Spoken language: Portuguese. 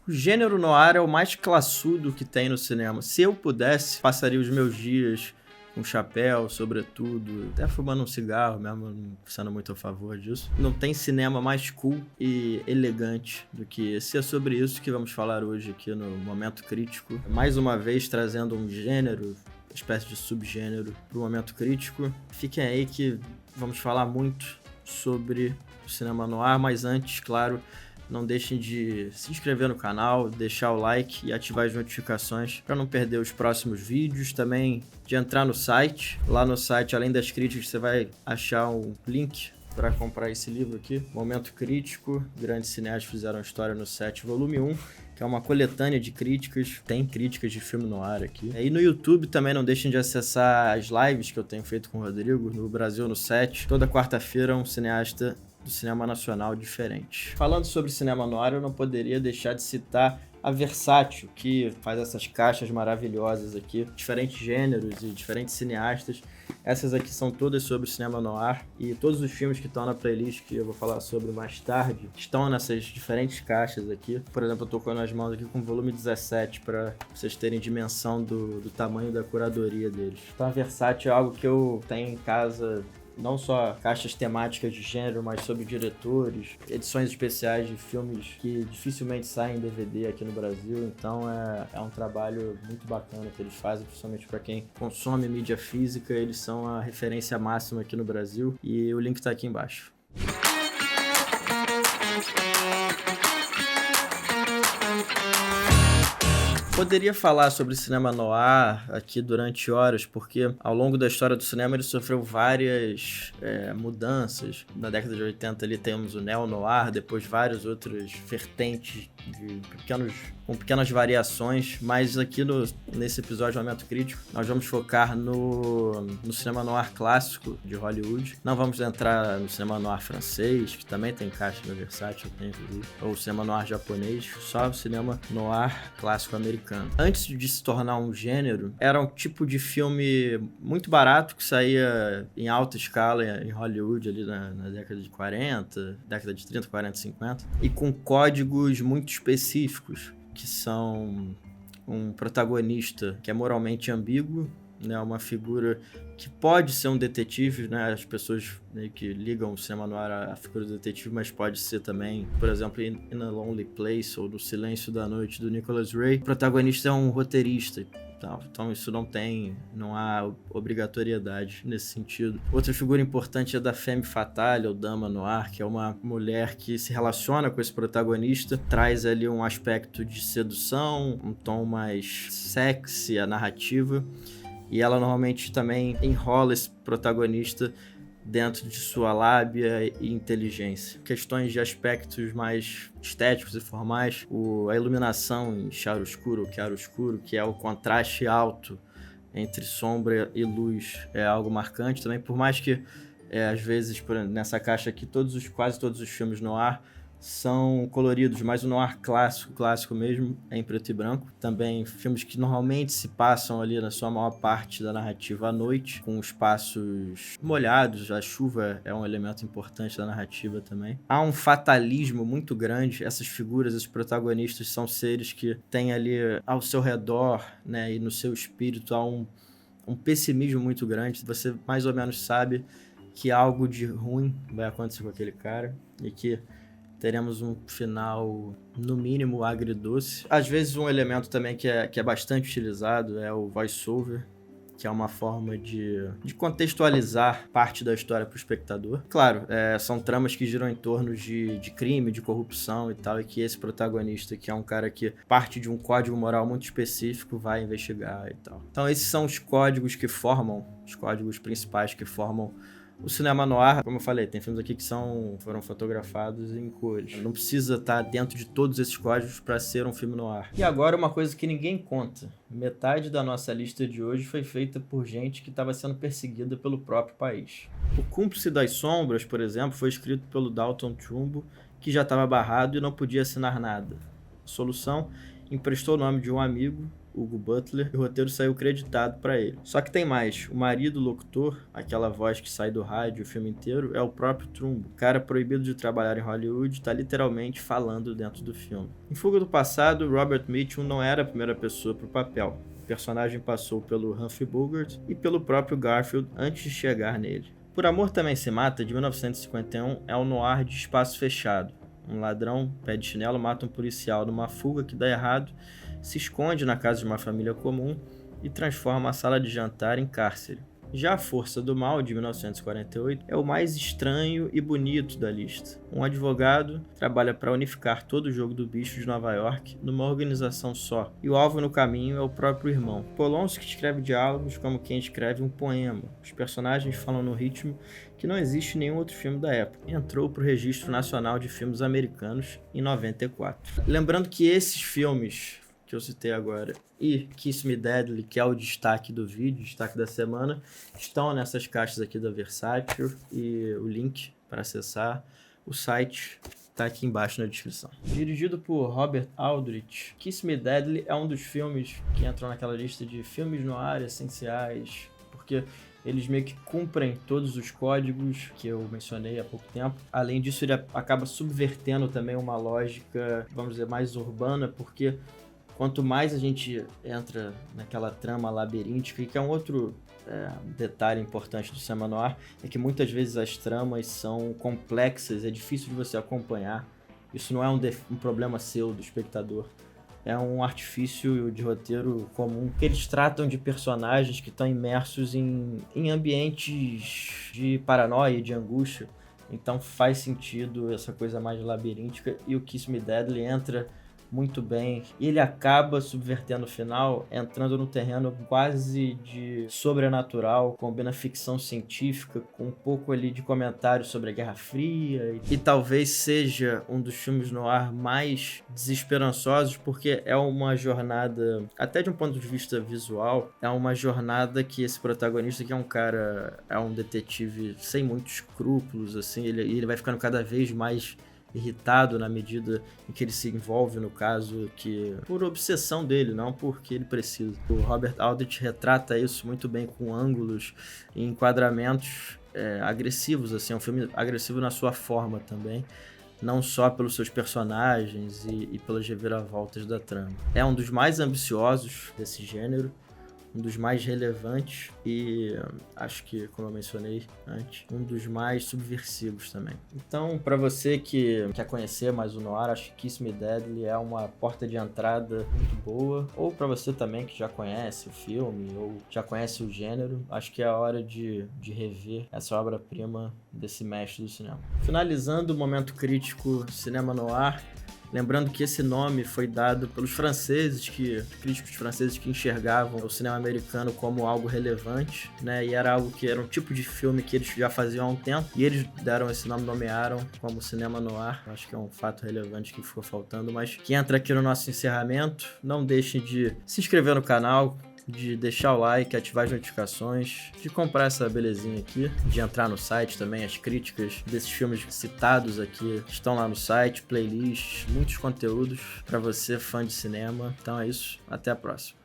O gênero noir é o mais classudo que tem no cinema. Se eu pudesse, passaria os meus dias com chapéu, sobretudo, até fumando um cigarro mesmo, não sendo muito a favor disso. Não tem cinema mais cool e elegante do que esse. É sobre isso que vamos falar hoje aqui no Momento Crítico. Mais uma vez trazendo um gênero, espécie de subgênero, para o Momento Crítico. Fiquem aí que vamos falar muito sobre o cinema noir, mas antes, claro, não deixem de se inscrever no canal, deixar o like e ativar as notificações para não perder os próximos vídeos. Também de entrar no site. Lá no site, além das críticas, você vai achar um link para comprar esse livro aqui, Momento Crítico, Grandes Cineastas Fizeram História no Set, volume 1, que é uma coletânea de críticas, tem críticas de filme no ar aqui. E no YouTube também não deixem de acessar as lives que eu tenho feito com o Rodrigo, no Brasil no Set. Toda quarta-feira um cineasta do cinema nacional diferente. Falando sobre cinema noir, eu não poderia deixar de citar a Versátil, que faz essas caixas maravilhosas aqui, diferentes gêneros e diferentes cineastas. Essas aqui são todas sobre o cinema noir e todos os filmes que estão na playlist que eu vou falar sobre mais tarde estão nessas diferentes caixas aqui. Por exemplo, eu tô com as mãos aqui com o volume 17 para vocês terem dimensão do tamanho da curadoria deles. Então a Versátil é algo que eu tenho em casa, não só caixas temáticas de gênero, mas sobre diretores, edições especiais de filmes que dificilmente saem em DVD aqui no Brasil. Então é um trabalho muito bacana que eles fazem, principalmente para quem consome mídia física. Eles são a referência máxima aqui no Brasil e o link está aqui embaixo. Poderia falar sobre cinema noir aqui durante horas, porque ao longo da história do cinema ele sofreu várias mudanças. Na década de 80 ali temos o neo-noir, depois várias outras vertentes com pequenas variações, mas aqui nesse episódio de Momento Crítico nós vamos focar no cinema noir clássico de Hollywood. Não vamos entrar no cinema noir francês, que também tem caixa na Versátil, ou o cinema noir japonês, só o cinema noir clássico americano. Antes de se tornar um gênero, era um tipo de filme muito barato que saía em alta escala em Hollywood ali na década de 40, década de 30, 40, 50, e com códigos muito específicos, que são um protagonista que é moralmente ambíguo, né, uma figura que pode ser um detetive, né, as pessoas meio que ligam o cinema noir à figura do detetive, mas pode ser também, por exemplo, In a Lonely Place ou No Silêncio da Noite, do Nicholas Ray. O protagonista é um roteirista, então isso não há obrigatoriedade nesse sentido. Outra figura importante é da femme fatale, ou dama noir, que é uma mulher que se relaciona com esse protagonista, traz ali um aspecto de sedução, um tom mais sexy à narrativa, e ela normalmente também enrola esse protagonista dentro de sua lábia e inteligência. Questões de aspectos mais estéticos e formais, a iluminação em chiaroscuro ou chiaroscuro, que é o contraste alto entre sombra e luz, é algo marcante também, por mais que às vezes nessa caixa aqui quase todos os filmes noir são coloridos, mas o noir clássico mesmo, é em preto e branco. Também filmes que normalmente se passam ali na sua maior parte da narrativa à noite, com espaços molhados, a chuva é um elemento importante da narrativa também. Há um fatalismo muito grande, essas figuras, esses protagonistas são seres que têm ali ao seu redor, né, e no seu espírito há um pessimismo muito grande. Você mais ou menos sabe que algo de ruim vai acontecer com aquele cara e que teremos um final, no mínimo, agridoce. Às vezes um elemento também que é bastante utilizado é o voice-over, que é uma forma de contextualizar parte da história para o espectador. Claro, são tramas que giram em torno de crime, de corrupção e tal, e que esse protagonista, que é um cara que parte de um código moral muito específico, vai investigar e tal. Então esses são os códigos principais que formam o cinema noir. Como eu falei, tem filmes aqui que foram fotografados em cores. Não precisa estar dentro de todos esses códigos para ser um filme noir. E agora uma coisa que ninguém conta. Metade da nossa lista de hoje foi feita por gente que estava sendo perseguida pelo próprio país. O Cúmplice das Sombras, por exemplo, foi escrito pelo Dalton Trumbo, que já estava barrado e não podia assinar nada. A solução: emprestou o nome de um amigo, Hugo Butler, e o roteiro saiu creditado para ele. Só que tem mais, o marido locutor, aquela voz que sai do rádio o filme inteiro, é o próprio Trumbo. O cara proibido de trabalhar em Hollywood está literalmente falando dentro do filme. Em Fuga do Passado, Robert Mitchum não era a primeira pessoa para o papel. O personagem passou pelo Humphrey Bogart e pelo próprio Garfield antes de chegar nele. Por Amor Também Se Mata, de 1951, é um noir de espaço fechado. Um ladrão, pé de chinelo, mata um policial numa fuga que dá errado, se esconde na casa de uma família comum e transforma a sala de jantar em cárcere. Já A Força do Mal, de 1948, é o mais estranho e bonito da lista. Um advogado trabalha para unificar todo o jogo do bicho de Nova York numa organização só, e o alvo no caminho é o próprio irmão. Polonsky escreve diálogos como quem escreve um poema. Os personagens falam no ritmo que não existe em nenhum outro filme da época. Entrou para o Registro Nacional de Filmes Americanos em 94. Lembrando que esses filmes que eu citei agora e Kiss Me Deadly, que é o destaque do vídeo, destaque da semana, estão nessas caixas aqui da Versátil, e o link para acessar o site está aqui embaixo na descrição. Dirigido por Robert Aldrich, Kiss Me Deadly é um dos filmes que entram naquela lista de filmes noir essenciais, porque eles meio que cumprem todos os códigos que eu mencionei há pouco tempo. Além disso, ele acaba subvertendo também uma lógica, vamos dizer, mais urbana, porque quanto mais a gente entra naquela trama labiríntica, e que é um outro detalhe importante do cinema noir, é que muitas vezes as tramas são complexas, é difícil de você acompanhar. Isso não é um problema seu, do espectador. É um artifício de roteiro comum, que eles tratam de personagens que estão imersos em ambientes de paranoia e de angústia. Então faz sentido essa coisa mais labiríntica, e o Kiss Me Deadly entra muito bem, e ele acaba subvertendo o final, entrando no terreno quase de sobrenatural, combina ficção científica com um pouco ali de comentário sobre a Guerra Fria, e talvez seja um dos filmes no ar mais desesperançosos, porque é uma jornada, até de um ponto de vista visual, é uma jornada que esse protagonista, que é um cara, é um detetive sem muitos escrúpulos, assim, ele vai ficando cada vez mais irritado na medida em que ele se envolve no caso, que por obsessão dele, não porque ele precisa. O Robert Aldrich retrata isso muito bem, com ângulos e enquadramentos agressivos, assim, é um filme agressivo na sua forma também, não só pelos seus personagens e pelas reviravoltas da trama. É um dos mais ambiciosos desse gênero, um dos mais relevantes e, acho que, como eu mencionei antes, um dos mais subversivos também. Então, para você que quer conhecer mais o noir, acho que Kiss Me Deadly é uma porta de entrada muito boa. Ou para você também que já conhece o filme ou já conhece o gênero, acho que é a hora de rever essa obra-prima desse mestre do cinema. Finalizando o momento crítico cinema noir, lembrando que esse nome foi dado pelos críticos franceses que enxergavam o cinema americano como algo relevante, né? E era um tipo de filme que eles já faziam há um tempo, e eles deram esse nome, nomearam como cinema noir. Acho que é um fato relevante que ficou faltando, mas que entra aqui no nosso encerramento. Não deixem de se inscrever no canal, de deixar o like, ativar as notificações, de comprar essa belezinha aqui, de entrar no site também. As críticas desses filmes citados aqui estão lá no site, playlists, muitos conteúdos para você, fã de cinema. Então é isso, até a próxima.